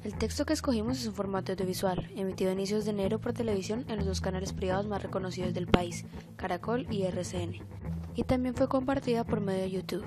El texto que escogimos es un formato audiovisual, emitido a inicios de enero por televisión en los dos canales privados más reconocidos del país, Caracol y RCN, y también fue compartida por medio de YouTube.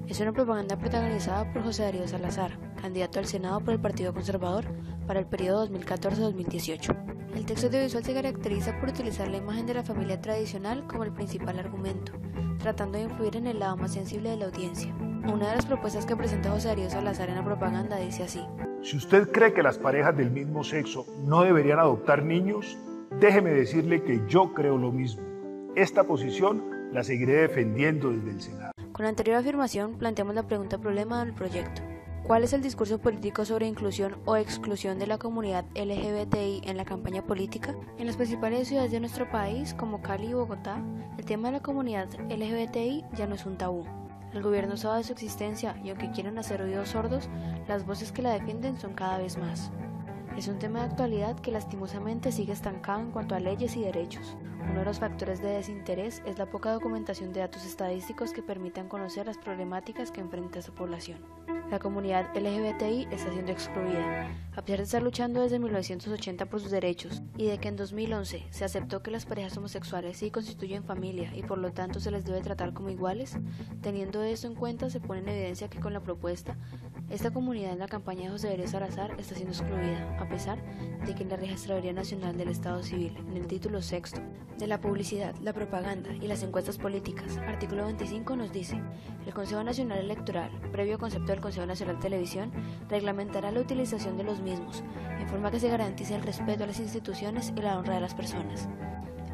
Es una propaganda protagonizada por José Darío Salazar, candidato al Senado por el Partido Conservador para el periodo 2014-2018. El texto audiovisual se caracteriza por utilizar la imagen de la familia tradicional como el principal argumento, tratando de influir en el lado más sensible de la audiencia. Una de las propuestas que presenta José Darío Salazar en la propaganda dice así: si usted cree que las parejas del mismo sexo no deberían adoptar niños, déjeme decirle que yo creo lo mismo. Esta posición la seguiré defendiendo desde el Senado. Con la anterior afirmación planteamos la pregunta problema del proyecto. ¿Cuál es el discurso político sobre inclusión o exclusión de la comunidad LGBTI en la campaña política? En las principales ciudades de nuestro país, como Cali y Bogotá, el tema de la comunidad LGBTI ya no es un tabú. El gobierno sabe de su existencia y aunque quieren hacer oídos sordos, las voces que la defienden son cada vez más. Es un tema de actualidad que lastimosamente sigue estancado en cuanto a leyes y derechos. Uno de los factores de desinterés es la poca documentación de datos estadísticos que permitan conocer las problemáticas que enfrenta esa población. La comunidad LGBTI está siendo excluida, a pesar de estar luchando desde 1980 por sus derechos, y de que en 2011 se aceptó que las parejas homosexuales sí constituyen familia y por lo tanto se les debe tratar como iguales. Teniendo esto en cuenta, se pone en evidencia que con la propuesta, esta comunidad en la campaña de José Darío Salazar está siendo excluida, a pesar de que en la Registraduría Nacional del Estado Civil, en el título sexto, de la publicidad, la propaganda y las encuestas políticas, artículo 25 nos dice: el Consejo Nacional Electoral, previo concepto del Consejo Nacional de Televisión, reglamentará la utilización de los mismos, en forma que se garantice el respeto a las instituciones y la honra de las personas.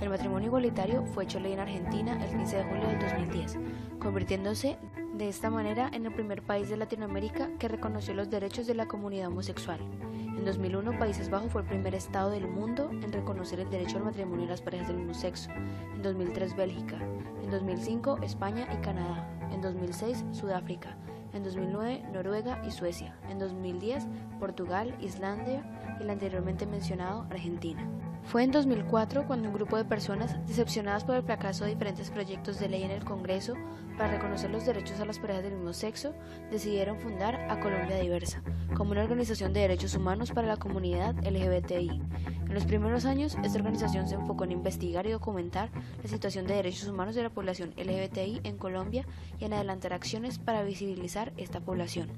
El matrimonio igualitario fue hecho ley en Argentina el 15 de julio del 2010, convirtiéndose de esta manera en el primer país de Latinoamérica que reconoció los derechos de la comunidad homosexual. En 2001, Países Bajos fue el primer estado del mundo en reconocer el derecho al matrimonio de las parejas del mismo sexo. En 2003, Bélgica. En 2005, España y Canadá. En 2006, Sudáfrica. En 2009, Noruega y Suecia. En 2010, Portugal, Islandia y el anteriormente mencionado Argentina. Fue en 2004 cuando un grupo de personas, decepcionadas por el fracaso de diferentes proyectos de ley en el Congreso para reconocer los derechos a las parejas del mismo sexo, decidieron fundar A Colombia Diversa, como una organización de derechos humanos para la comunidad LGBTI. En los primeros años, esta organización se enfocó en investigar y documentar la situación de derechos humanos de la población LGBTI en Colombia y en adelantar acciones para visibilizar esta población.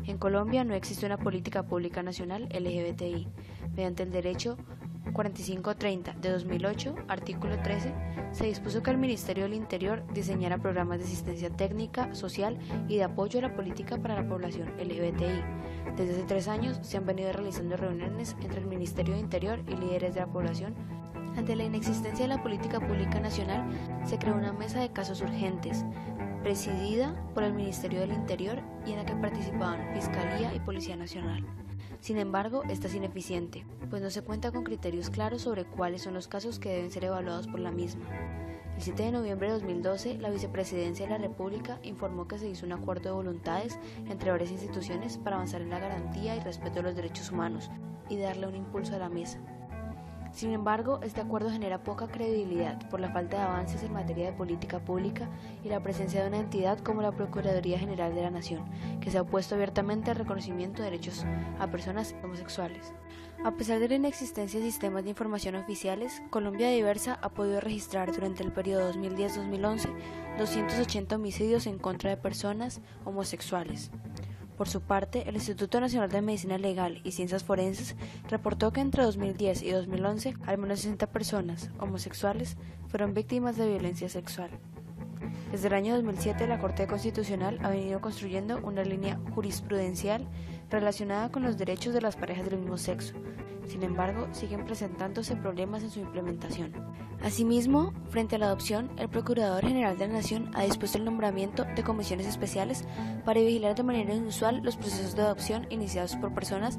En Colombia no existe una política pública nacional LGBTI. Mediante el derecho 4530 de 2008, artículo 13, se dispuso que el Ministerio del Interior diseñara programas de asistencia técnica, social y de apoyo a la política para la población LGBTI. Desde hace 3 años se han venido realizando reuniones entre el Ministerio del Interior y líderes de la población. Ante la inexistencia de la política pública nacional, se creó una mesa de casos urgentes, presidida por el Ministerio del Interior y en la que participaban Fiscalía y Policía Nacional. Sin embargo, esta es ineficiente, pues no se cuenta con criterios claros sobre cuáles son los casos que deben ser evaluados por la misma. El 7 de noviembre de 2012, la Vicepresidencia de la República informó que se hizo un acuerdo de voluntades entre varias instituciones para avanzar en la garantía y respeto de los derechos humanos y darle un impulso a la mesa. Sin embargo, este acuerdo genera poca credibilidad por la falta de avances en materia de política pública y la presencia de una entidad como la Procuraduría General de la Nación, que se ha opuesto abiertamente al reconocimiento de derechos a personas homosexuales. A pesar de la inexistencia de sistemas de información oficiales, Colombia Diversa ha podido registrar durante el periodo 2010-2011 280 homicidios en contra de personas homosexuales. Por su parte, el Instituto Nacional de Medicina Legal y Ciencias Forenses reportó que entre 2010 y 2011 al menos 60 personas homosexuales fueron víctimas de violencia sexual. Desde el año 2007, la Corte Constitucional ha venido construyendo una línea jurisprudencial relacionada con los derechos de las parejas del mismo sexo. Sin embargo, siguen presentándose problemas en su implementación. Asimismo, frente a la adopción, el Procurador General de la Nación ha dispuesto el nombramiento de comisiones especiales para vigilar de manera inusual los procesos de adopción iniciados por personas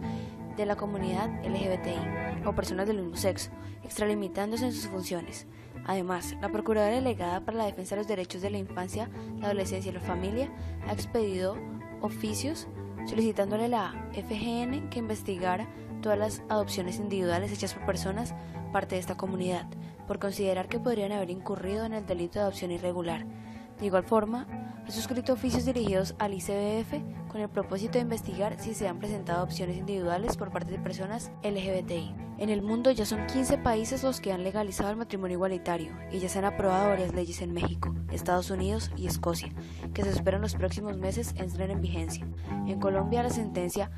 de la comunidad LGBTI o personas del mismo sexo, extralimitándose en sus funciones. Además, la Procuradora Delegada para la Defensa de los Derechos de la Infancia, la Adolescencia y la Familia ha expedido oficios solicitándole a la FGN que investigara todas las adopciones individuales hechas por personas parte de esta comunidad, por considerar que podrían haber incurrido en el delito de adopción irregular. De igual forma, Ha suscrito oficios dirigidos al ICBF con el propósito de investigar si se han presentado opciones individuales por parte de personas LGBTI. En el mundo ya son 15 países los que han legalizado el matrimonio igualitario y ya se han aprobado varias leyes en México, Estados Unidos y Escocia, que se esperan los próximos meses entren en vigencia. En Colombia, la sentencia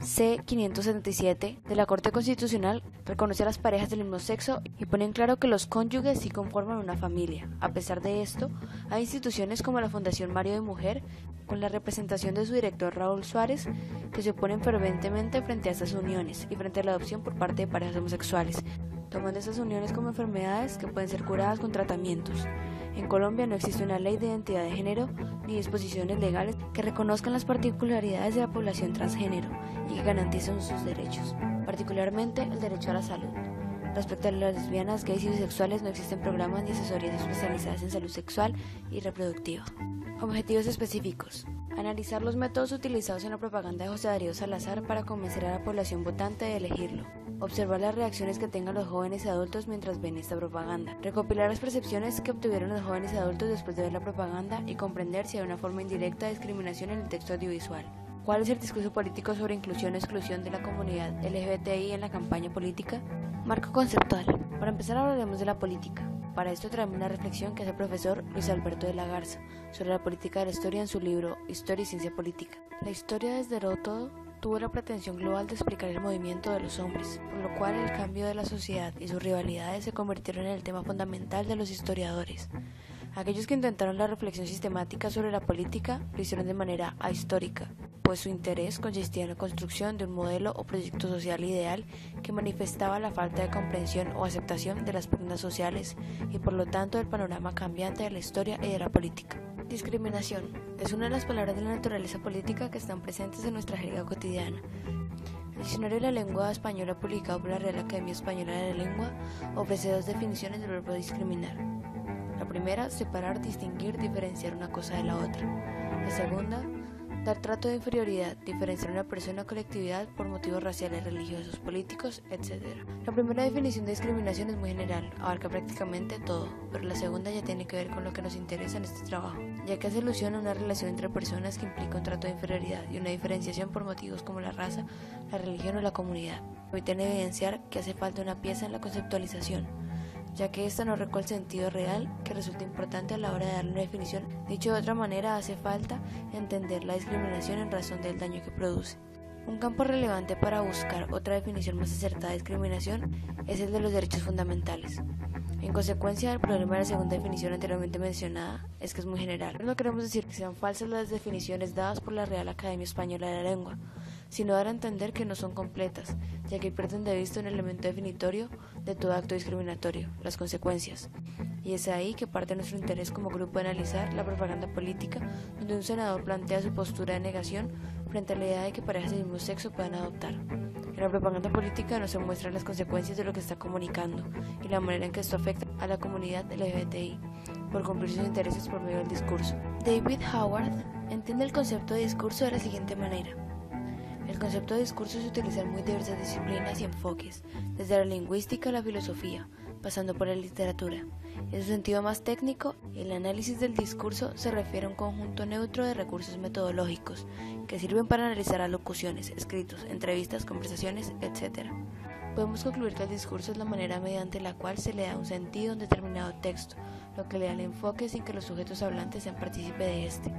C-577 de la Corte Constitucional reconoce a las parejas del mismo sexo y pone en claro que los cónyuges sí conforman una familia. A pesar de esto, hay instituciones como la Fundación Mario de Mujer, con la representación de su director Raúl Suárez, que se oponen ferventemente frente a estas uniones y frente a la adopción por parte de parejas homosexuales, tomando estas uniones como enfermedades que pueden ser curadas con tratamientos. En Colombia no existe una ley de identidad de género ni disposiciones legales que reconozcan las particularidades de la población transgénero y que garanticen sus derechos, particularmente el derecho a la salud. Respecto a las lesbianas, gays y bisexuales no existen programas ni asesorías especializadas en salud sexual y reproductiva. Objetivos específicos. Analizar los métodos utilizados en la propaganda de José Darío Salazar para convencer a la población votante de elegirlo. Observar las reacciones que tengan los jóvenes y adultos mientras ven esta propaganda. Recopilar las percepciones que obtuvieron los jóvenes y adultos después de ver la propaganda y comprender si hay una forma indirecta de discriminación en el texto audiovisual. ¿Cuál es el discurso político sobre inclusión o exclusión de la comunidad LGBTI en la campaña política? Marco conceptual. Para empezar hablaremos de la política. Para esto traemos una reflexión que hace el profesor Luis Alberto de la Garza sobre la política de la historia en su libro Historia y Ciencia Política. La historia desde Heródoto tuvo la pretensión global de explicar el movimiento de los hombres, por lo cual el cambio de la sociedad y sus rivalidades se convirtieron en el tema fundamental de los historiadores. Aquellos que intentaron la reflexión sistemática sobre la política lo hicieron de manera ahistórica, pues su interés consistía en la construcción de un modelo o proyecto social ideal que manifestaba la falta de comprensión o aceptación de las pugnas sociales y por lo tanto del panorama cambiante de la historia y de la política. Discriminación es una de las palabras de la naturaleza política que están presentes en nuestra jerga cotidiana. El Diccionario de la Lengua Española, publicado por la Real Academia Española de la Lengua, ofrece dos definiciones del verbo discriminar. La primera, separar, distinguir, diferenciar una cosa de la otra. La segunda, dar trato de inferioridad, diferenciar una persona o colectividad por motivos raciales, religiosos, políticos, etc. La primera definición de discriminación es muy general, abarca prácticamente todo, pero la segunda ya tiene que ver con lo que nos interesa en este trabajo, ya que hace alusión a una relación entre personas que implica un trato de inferioridad y una diferenciación por motivos como la raza, la religión o la comunidad. Permiten evidenciar que hace falta una pieza en la conceptualización, ya que esta no recoge el sentido real que resulta importante a la hora de darle una definición. Dicho de otra manera, hace falta entender la discriminación en razón del daño que produce. Un campo relevante para buscar otra definición más acertada de discriminación es el de los derechos fundamentales. En consecuencia, el problema de la segunda definición anteriormente mencionada es que es muy general. No queremos decir que sean falsas las definiciones dadas por la Real Academia Española de la Lengua, sino dar a entender que no son completas, ya que pierden de vista un elemento definitorio de todo acto discriminatorio, las consecuencias. Y es ahí que parte nuestro interés como grupo de analizar la propaganda política, donde un senador plantea su postura de negación frente a la idea de que parejas del mismo sexo puedan adoptar. En la propaganda política no se muestran las consecuencias de lo que está comunicando y la manera en que esto afecta a la comunidad LGBTI por cumplir sus intereses por medio del discurso. David Howard entiende el concepto de discurso de la siguiente manera. El concepto de discurso se utiliza en muy diversas disciplinas y enfoques, desde la lingüística a la filosofía, pasando por la literatura. En su sentido más técnico, el análisis del discurso se refiere a un conjunto neutro de recursos metodológicos que sirven para analizar alocuciones, escritos, entrevistas, conversaciones, etc. Podemos concluir que el discurso es la manera mediante la cual se le da un sentido a un determinado texto, lo que le da el enfoque sin que los sujetos hablantes sean partícipes de este,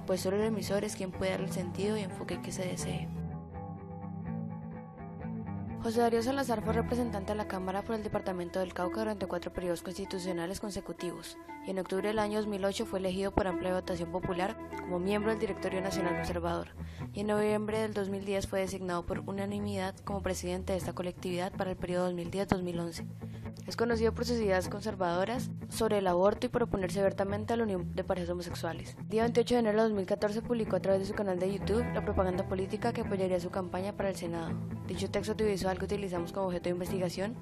pues solo el emisor es quien puede darle el sentido y enfoque que se desee. José Darío Salazar fue representante a la Cámara por el Departamento del Cauca durante 4 periodos constitucionales consecutivos, y en octubre del año 2008 fue elegido por amplia votación popular como miembro del Directorio Nacional Conservador, y en noviembre del 2010 fue designado por unanimidad como presidente de esta colectividad para el periodo 2010-2011. Es conocido por sus ideas conservadoras sobre el aborto y por oponerse abiertamente a la unión de parejas homosexuales. El día 28 de enero de 2014 publicó a través de su canal de YouTube la propaganda política que apoyaría su campaña para el Senado. Dicho texto audiovisual que utilizamos como objeto de investigación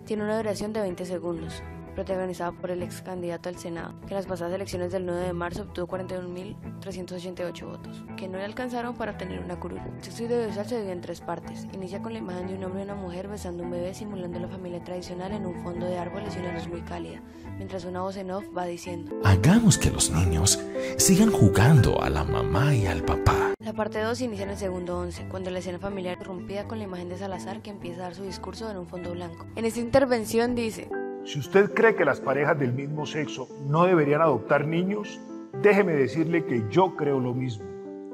tiene una duración de 20 segundos. protagonizada por el ex candidato al Senado, que en las pasadas elecciones del 9 de marzo obtuvo 41.388 votos, que no le alcanzaron para obtener una curul. El texto audiovisual se divide en 3 partes. Inicia con la imagen de un hombre y una mujer besando un bebé simulando la familia tradicional en un fondo de árboles y una luz muy cálida, mientras una voz en off va diciendo: hagamos que los niños sigan jugando a la mamá y al papá. La parte 2 inicia en el segundo 11, cuando la escena familiar es interrumpida con la imagen de Salazar, que empieza a dar su discurso en un fondo blanco. En esta intervención dice: si usted cree que las parejas del mismo sexo no deberían adoptar niños, déjeme decirle que yo creo lo mismo.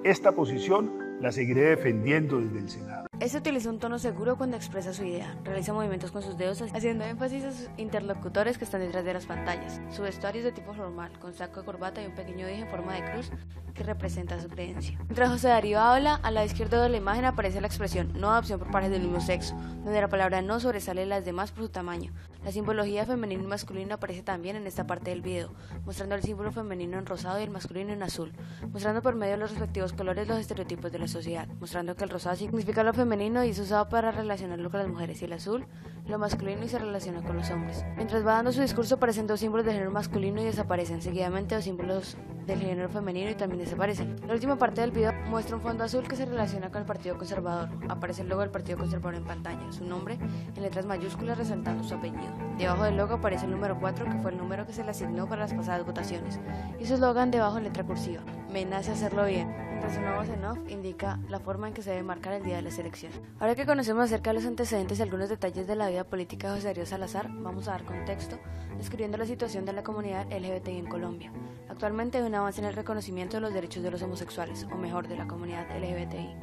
Esta posición la seguiré defendiendo desde el Senado. Este utiliza un tono seguro cuando expresa su idea, realiza movimientos con sus dedos haciendo énfasis a sus interlocutores que están detrás de las pantallas. Su vestuario es de tipo formal, con saco de corbata y un pequeño dije en forma de cruz que representa su creencia. Mientras José Darío habla, a la izquierda de la imagen aparece la expresión no adopción por parejas del mismo sexo, donde la palabra no sobresale de las demás por su tamaño. La simbología femenino y masculino aparece también en esta parte del video, mostrando el símbolo femenino en rosado y el masculino en azul, mostrando por medio de los respectivos colores los estereotipos de la sociedad, mostrando que el rosado significa lo femenino y es usado para relacionarlo con las mujeres, y el azul lo masculino y se relaciona con los hombres. Mientras va dando su discurso aparecen 2 símbolos del género masculino y desaparecen, seguidamente 2 símbolos del género femenino y también desaparecen. La última parte del video muestra un fondo azul que se relaciona con el Partido Conservador. Aparece el logo del Partido Conservador en pantalla, su nombre en letras mayúsculas resaltando su apellido. Debajo del logo aparece el número 4, que fue el número que se le asignó para las pasadas votaciones, y su eslogan debajo en letra cursiva: me nace hacerlo bien, mientras una voz en off indica la forma en que se debe marcar el día de las elecciones. Ahora que conocemos acerca de los antecedentes y algunos detalles de la vida política de José Darío Salazar, vamos a dar contexto describiendo la situación de la comunidad LGBTI en Colombia. Actualmente hay un avance en el reconocimiento de los derechos de los homosexuales, o mejor, de la comunidad LGBTI,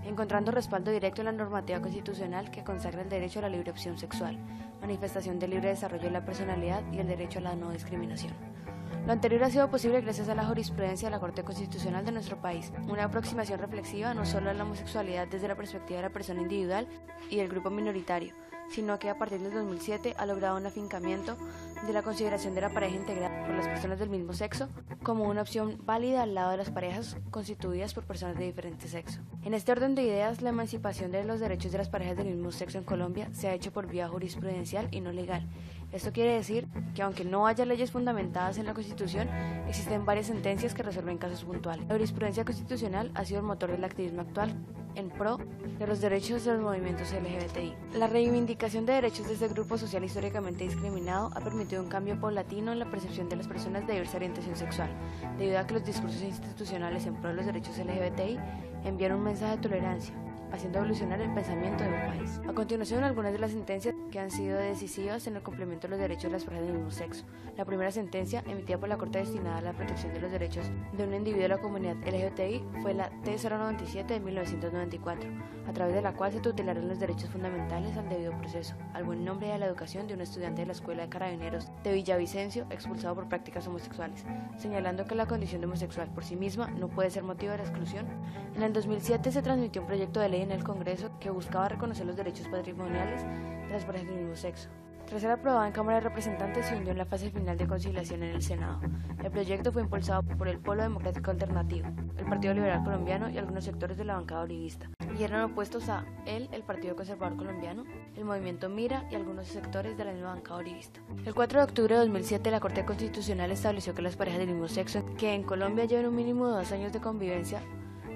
encontrando respaldo directo en la normativa constitucional que consagra el derecho a la libre opción sexual, manifestación del libre desarrollo de la personalidad y el derecho a la no discriminación. Lo anterior ha sido posible gracias a la jurisprudencia de la Corte Constitucional de nuestro país, una aproximación reflexiva no solo a la homosexualidad desde la perspectiva de la persona individual y del grupo minoritario, sino que a partir del 2007 ha logrado un afincamiento de la consideración de la pareja integrada por las personas del mismo sexo como una opción válida al lado de las parejas constituidas por personas de diferente sexo. En este orden de ideas, la emancipación de los derechos de las parejas del mismo sexo en Colombia se ha hecho por vía jurisprudencial y no legal. Esto quiere decir que aunque no haya leyes fundamentadas en la Constitución, existen varias sentencias que resuelven casos puntuales. La jurisprudencia constitucional ha sido el motor del activismo actual en pro de los derechos de los movimientos LGBTI. La reivindicación de derechos de este grupo social históricamente discriminado ha permitido un cambio paulatino en la percepción de las personas de diversa orientación sexual, debido a que los discursos institucionales en pro de los derechos LGBTI envían un mensaje de tolerancia, haciendo evolucionar el pensamiento de un país. A continuación, algunas de las sentencias que han sido decisivas en el cumplimiento de los derechos de las parejas del mismo sexo. La primera sentencia, emitida por la Corte destinada a la protección de los derechos de un individuo de la comunidad LGBTI, fue la T097 de 1994, a través de la cual se tutelaron los derechos fundamentales al debido proceso, al buen nombre y a la educación de un estudiante de la Escuela de Carabineros de Villavicencio expulsado por prácticas homosexuales, señalando que la condición de homosexual por sí misma no puede ser motivo de la exclusión. En el 2007 se transmitió un proyecto de ley en el Congreso que buscaba reconocer los derechos patrimoniales de las parejas del mismo sexo. Tras ser aprobado en Cámara de Representantes, se hundió en la fase final de conciliación en el Senado. El proyecto fue impulsado por el Polo Democrático Alternativo, el Partido Liberal Colombiano y algunos sectores de la bancada uribista, y eran opuestos a él el Partido Conservador Colombiano, el Movimiento Mira y algunos sectores de la misma bancada uribista. El 4 de octubre de 2007, la Corte Constitucional estableció que las parejas del mismo sexo que en Colombia llevan un mínimo de 2 años de convivencia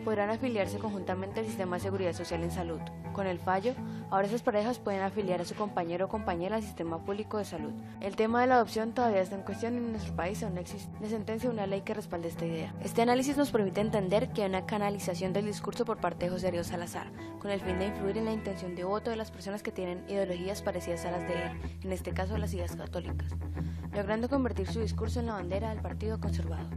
podrán afiliarse conjuntamente al sistema de seguridad social en salud. Con el fallo, ahora esas parejas pueden afiliar a su compañero o compañera al sistema público de salud. El tema de la adopción todavía está en cuestión y en nuestro país aún no existe una sentencia o una ley que respalde esta idea. Este análisis nos permite entender que hay una canalización del discurso por parte de José Darío Salazar, con el fin de influir en la intención de voto de las personas que tienen ideologías parecidas a las de él, en este caso las ideas católicas, logrando convertir su discurso en la bandera del Partido Conservador.